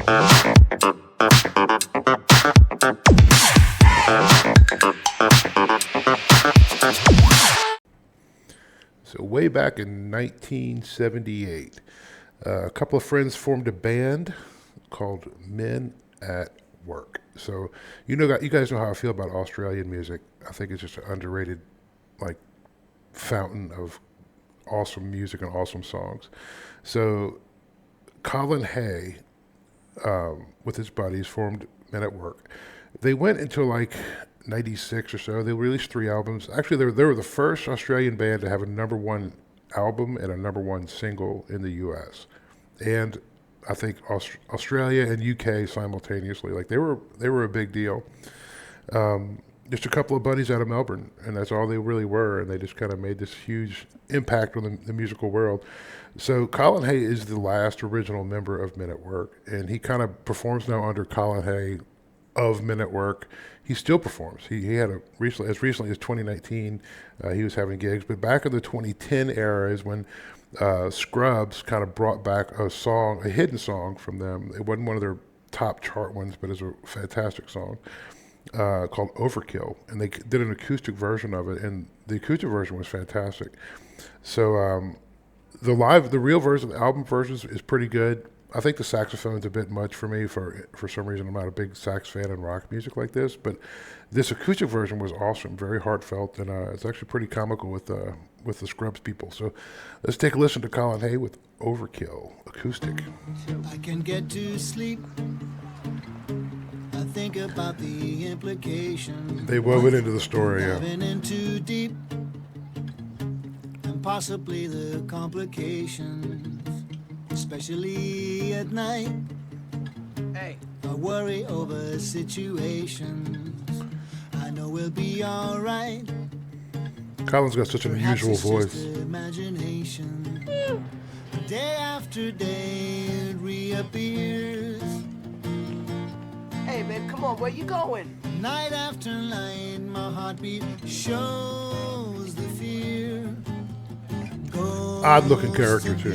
So way back in 1978, a couple of friends formed a band called Men at Work. So you guys know how I feel about Australian music. I think it's just an underrated, like, fountain of awesome music and awesome songs. So Colin Hay, with his buddies, formed Men at Work. They went until like '96 or so. They released 3 albums. Actually, they were the first Australian band to have a #1 album and a #1 single in the U.S. And I think Australia and UK simultaneously. Like they were a big deal. Just a couple of buddies out of Melbourne, and that's all they really were. And they just kind of made this huge impact on the musical world. So Colin Hay is the last original member of Men at Work, and he kind of performs now under Colin Hay of Men at Work. He still performs. He had as recently as 2019, he was having gigs. But back in the 2010 era is when Scrubs kind of brought back a hidden song from them. It wasn't one of their top chart ones, but it's a fantastic song called Overkill. And they did an acoustic version of it, and the acoustic version was fantastic. So the real version, the album version is pretty good. I think the saxophone's a bit much for me. For some reason, I'm not a big sax fan in rock music like this. But this acoustic version was awesome, very heartfelt, and it's actually pretty comical with the Scrubs people. So let's take a listen to Colin Hay with Overkill acoustic. I can get to sleep. I think about the implications. They wove it into the story, yeah. Diving in too deep, and possibly the complications, especially at night. Hey, I worry over situations. I know we'll be all right. Colin's got such an unusual voice. Imagination. Day after day it reappears. Hey, babe, come on, where you going? Night after night, my heartbeat shows the fear. Odd looking character, too.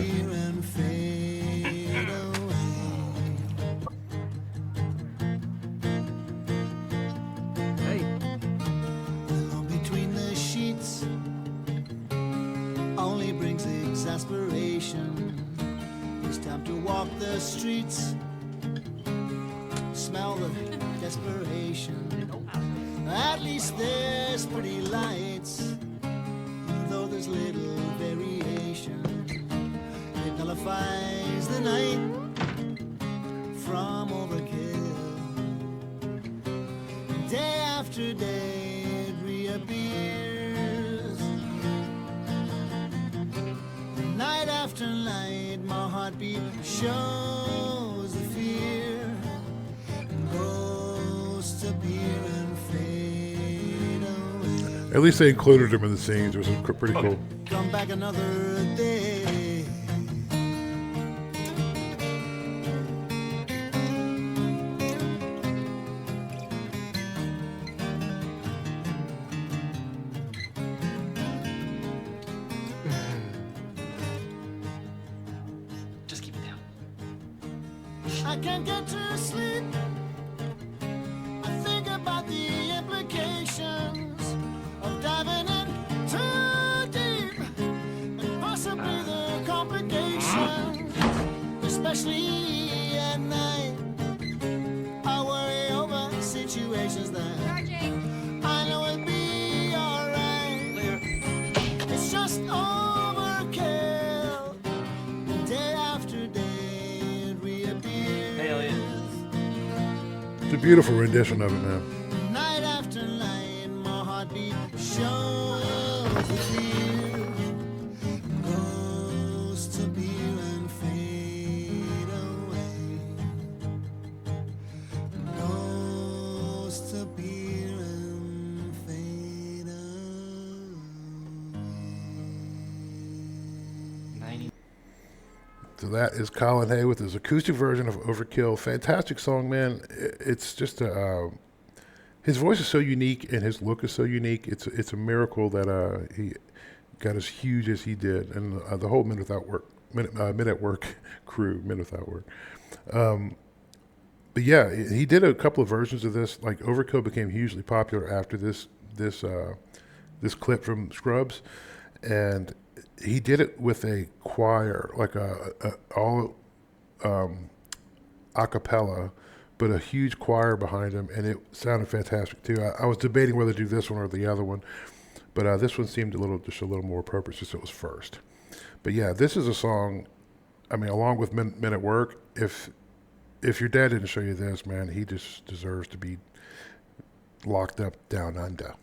Hey. Alone between the sheets only brings exasperation. It's time to walk the streets. Smell the desperation. At least there's pretty lights, though there's little variation. It nullifies the night from overkill. Day after day it reappears. Night after night my heartbeat shows the fear. At least they included him in the scenes, which was pretty cool. Come back another day. Just keep it down. I can't get to sleep. I think about the implications of diving in too deep, and possibly the complications, especially at night. I worry over situations that I know it'll be alright. It's just overkill. Day after day it reappears. Hey, Elliot. It's a beautiful rendition of it, man. Night after night, my heartbeat shows the fear. Goes to beer and fade away. Goes to beer and fade away. So that is Colin Hay with his acoustic version of Overkill. Fantastic song, man. It's just his voice is so unique and his look is so unique. It's a miracle that he got as huge as he did, and the whole Men at Work crew, Men Without Work. but yeah, he did a couple of versions of this. Like Overkill became hugely popular after this clip from Scrubs, and he did it with a choir, like a all a cappella, but a huge choir behind him, and it sounded fantastic too. I was debating whether to do this one or the other one, but this one seemed just a little more appropriate since it was first. But yeah, this is a song. I mean, along with Men at Work, if your dad didn't show you this, man, he just deserves to be locked up down under.